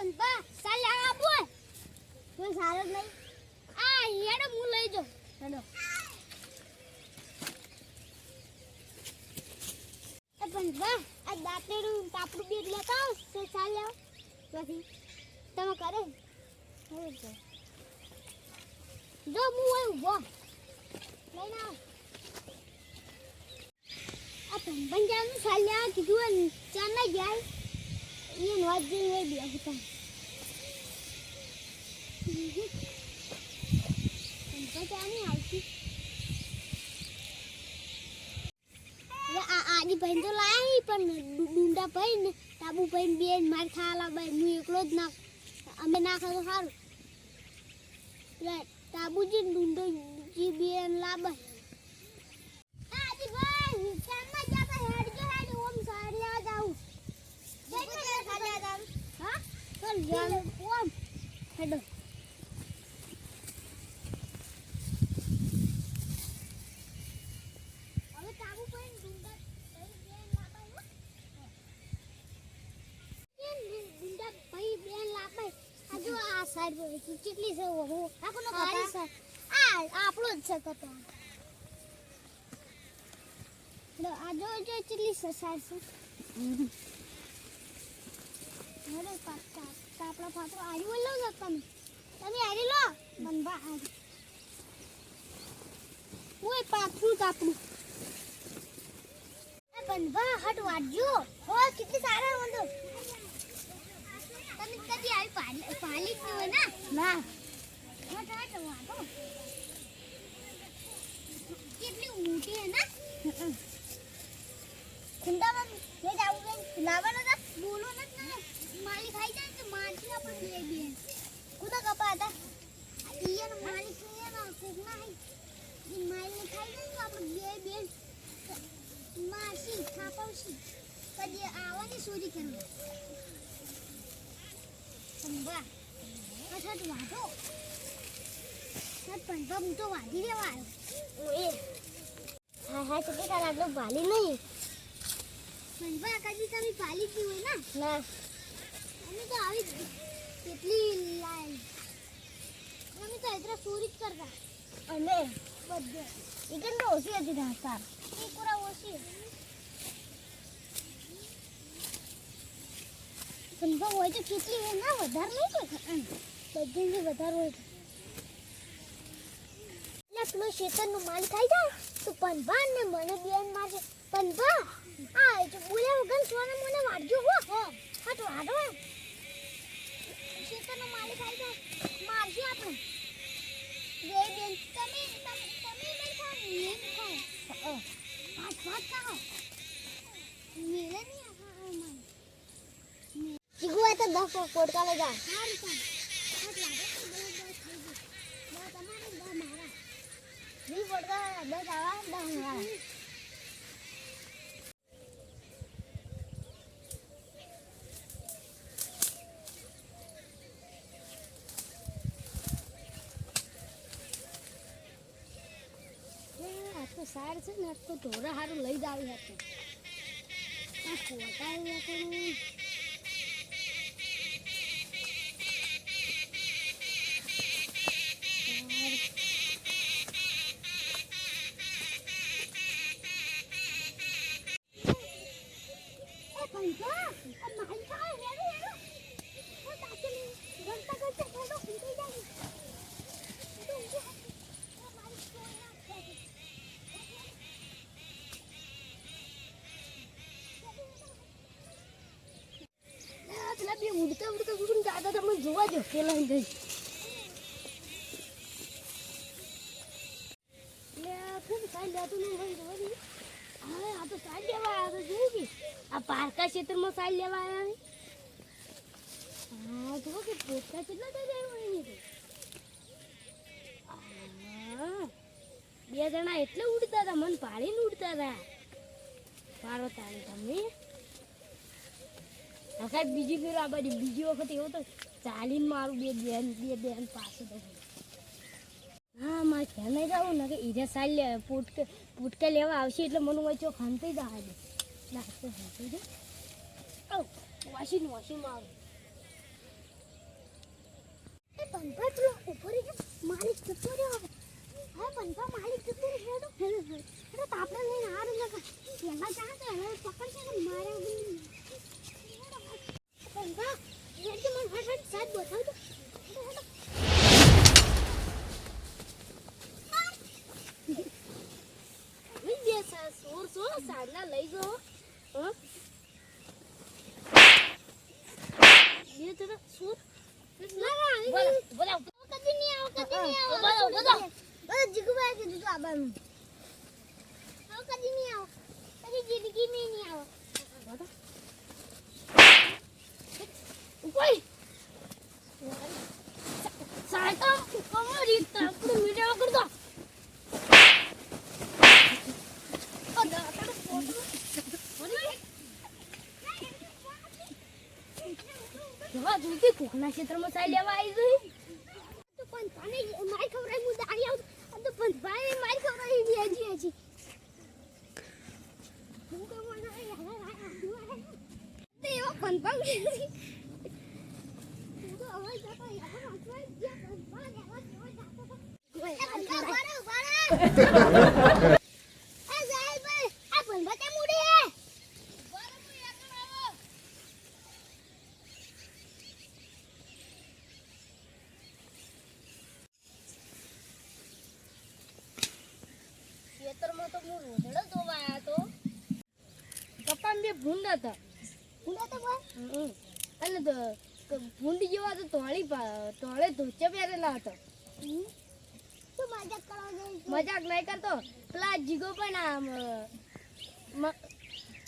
પણ બા સાલ આ બોલ કોઈ સારો જ નહીં આ હેડો હું લઈ જો હેડો પણ બા આ દાંતેડું તાપડું બેગ લેતા આવ તો સાલ આવ પછી તમે કરે જો હું હોય ઉભો લઈને આવ આ પંજાબનું સાલ લેવા કીધું ને ચાર ના ગયા ये नवाज जी ने दिया होता पता नहीं आती ये आजी बहन तो लाई पर डूंडा बहन ताबू बहन बेन मार खाला बहन मु एकलो ज ना અમે ના ખાતો સારું તાબુજી ડુંડો જી બેન લાબા આજી ભાઈ ચામાં જાતા હેડ જો હેડ ઓમ સાડ લેવા જાઉં હા ચલ જાવ ઓમ હેડો હવે તાબુ પણ ડુંડા બેન લાબાય ડુંડા ભાઈ બેન લાબાય આ જો આ સાઈડ પર કેટલી છે ઓ આપણો ગાડી છે આ આપણો જ છે કતો આ જો જો કેટલી છે સાઈડ છે અરે પાછા આપણા ફાટો આરી બોલો છો તમે આરી લો મનબા આરી ઓય પાછું તાપડું એ મનબા હટ વાડજો હો કેટલી સારા મંદો તમે કદી આવી પાલી જ હોય ના હટ હટ વાડો કેટલી મોટી હે ના ખુંડામાં લે જાવ લાવવાનો ના બોલો ના માલિક ખાઈ જાય તો મારથી આપણે બે બેન કુદા કપાતા ઈયનો માલિક છે ના કોકના હે ઈ માલિક ખાઈ જાય તો આપણે બે બેન માસી ખાપવસી કદી આવવાની ચોરી કરવા સંભા અઠટ વાડો સત પણ હું તો વાડી લેવા આવ્યો ઓએ હા તો કે તારા આગળ ભાલી નહીં સંભા કદી તમે ભાલી દી હોય ના અમે તો આવી કેટલી લાઈ અમે તો એટલા ચોરી જ કરતા અને બધે એકન તો ઓછી હતી ધાસા એ પૂરા ઓછી સંભવ હોય તો કેટલી હોય ના વધારે નહીં કોઈ બધે વધારે હોય એટલે પેલો શેતરનો માલ ખાઈ જાય તો પનભા ને મને બેન મારશે પનભા આ એ તો બોલ્યા વગર સોના મને વાડજો હો હટ વાડો શેતરનો માલિક આવી જાય મારશે આપણે બે બેન તમે નહીં ખાઓ નહીં ખાઓ પાંચ ખાઓ મેલે નહીં ખાઓ મને ચીકુ આ તો 10 પોટકા લઈ જા સારું સારું હટ વાડો તમારે 10 મારા 20 પોટકા 10 આવા 10 મારા સાર છે ને તો ઢોરા હારું લઈ જ આવી હતું આ ખોટા આવ્યા કરું ઉડતા ઉડતા ગુડું દાદા તમે જોવા જો પેલા ગઈ લે ખૂબ કાઈ લેતું નહીં હોય જોવી હવે આ તો સાલ લેવા આવ્યા તો જોઉં કે આ પારકા ક્ષેત્રમાં સાલ લેવા આવ્યા હા જો કે પોતા કેટલા થઈ જાય હોય નહીં બે જણા એટલે ઉડતા હતા મન પાડીને ઉડતા હતા પારો તાળી તમે આખા બીજી ફેર આ બાજુ બીજી વખત એવો તો ચાલીને મારું બે બેન પાસે તો હા મારે ઘેર નહીં જવું ને કે ઈજા સાલ પૂટકે લેવા આવશે એટલે મને વચ્ચે ખાંતી જ આવે લાગતો ખાંતી છે વાસી મારું પંપા પેલો ઉભો રહી ગયો માલિક જતો રહ્યો હવે પંપા માલિક જતો રહ્યો તો આપણે લઈને આ રૂમ લગા પેલા ચાહે તો એને પકડશે ને મારે પંપા યાર કે મને હટ સાથ બતાવ તો સોર સાડના લઈ ગયો હા ये तो सूर ना बोला कदी नहीं आओ बोलो जिगुबा के तो आबन आओ कदी नहीं आओ कदी जिंदगी में नहीं आओ बोलो कोई साटा कमरी तपड़ वीडियो कर दो જવા જોકે કોકના ક્ષેત્રમાં સાઈ લેવા આવી ગઈ તો પણ તને માર ખવરાઈ મુ દાડી આવ તો પણ ભાઈ માર ખવરાઈ બેજી છે હું તો મને તે ઓ પણ પંગ તો અવાજ જાતો યાર અવાજ ગયા પણ અવાજ જાતો કોઈ બારે આ જાય ભાઈ આ પણ બતે મુડે ખેતરમાં તો હું રોજડો જોવા આયા તો કપામ બે ભૂંડ હતા ભાઈ અને ભૂંડ જેવા તો તોળે ધોચે પહેરેલા હતા તું મજાક કરવા ગઈ મજાક નહીં કરતો પેલા જીગો પણ આમ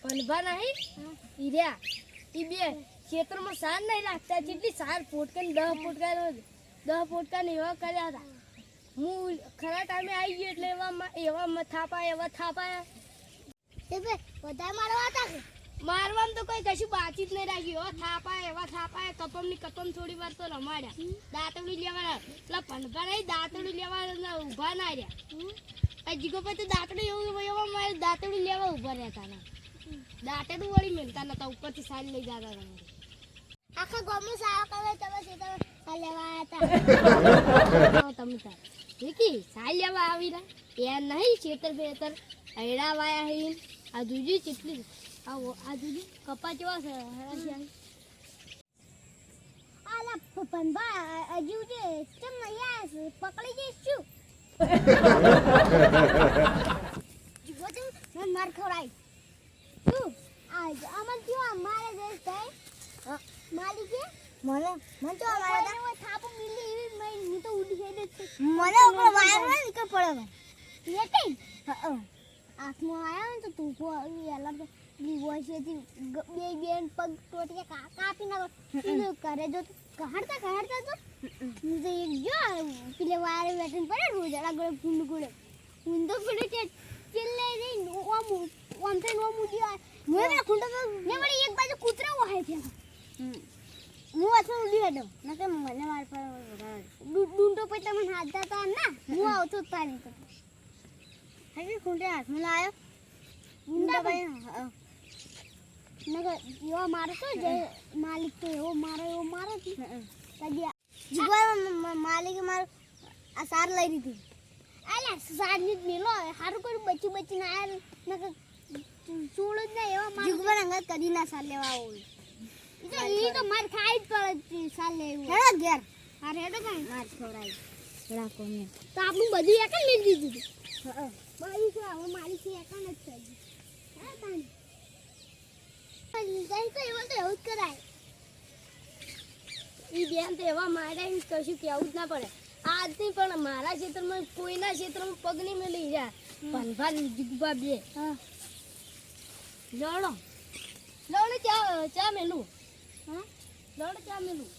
પનભા નહીં ઈર્યા ઈ બે ખેતરમાં સાર નહીં રાખતા જેટલી સાર ફોટકા 10 ફોટકા ને એવા કર્યા હતા હું ખરા ટાઈમે આવી ગયો એટલે એવા થાપાયા એ બે બધા મારવા હતા મારવામાં તો કોઈ કશું બાકી જ નહીં રાખ્યું એવા થાપાયા કપમ થોડી વાર તો રમાડ્યા દાંતડી લેવાના પેલા પનભા નહીં દાંતડી લેવા ઊભા ના રહ્યા જીગો પછી તો દાંતડી એવા મારે દાંતડી લેવા ઊભા રહેતા ના દાંતડું વળી મેલતા નતા ઉપરથી સારી લઈ જતા હતા આખા ગામમાં સારા કરે તમે સાલ લેવા હતા તમે દેખી સાલ લેવા આવી રહ્યા એ નહીં છેતર બેતર હૈડા વાયા હે આ દૂજી ચીટલી આ દૂજી કપા જેવા છે આલા પનભા અજુ જે ચમ યાર પકડી જઈશ શું જીવો તો મન માર ખવરાઈ શું આજ અમન ક્યો મારે દેશ થાય માલિકે મને તો અમારા થાપો મિલી એવી હું તો ઉડી ગઈ છે મને ઉપર વાયર ને કે પડે લેતી આખમાં આયા ને તો તું એલા દીવો છે બે બેન પગ ટોટકે કાપી ના કરે જો કહાડતા તો હું તો એક જો પેલે વાયર વેટન પડે રોજડા ગળે ગુંડ હું તો પડે કે ચિલ્લે જઈ ઓમ થઈને ઓમ ઉડી આ મને ખુંડો ને વળી એક બાજુ કૂતરા વહાય છે હું અથવા ઉડી હેડો ના કે મને માર પર ડુંડો પછી તમને હાથ દાતા ના હું આવતો તારી કરતો હે ખુંડે હાથમાં લાયો ડુંડા ભાઈ નગર એવો મારો તો જે માલિક તો એવો મારો થી તગિયા જીગવા માલિકે માર આ સાર લઈ લીધી આલા સાર ની મેલો હારું કોઈ બચી ના આયા નગર છોડ જ ના એવા માર જીગવા અંગત કદી ના સાર લેવા હોય ઈ તો માર ખાઈ જ પડે સાલ લેવું હેડો ઘેર આ રેડો કાઈ માર છોરાઈ રાખો ને તો આપણું બધું એક જ લઈ દીધું બાઈ છે હવે મારી છે એક જ થઈ હા તાની ગઈ તો એવું જ કરાય ઈ બેન તો એવા મારે કશું કેવું જ ના પડે આજ નહીં પણ મારા ક્ષેત્રમાં કોઈના ક્ષેત્રમાં પગ નહીં મેલી જાય પનભા જીગુબા બે લડો ચા મેલું હા લડ ચા મેલું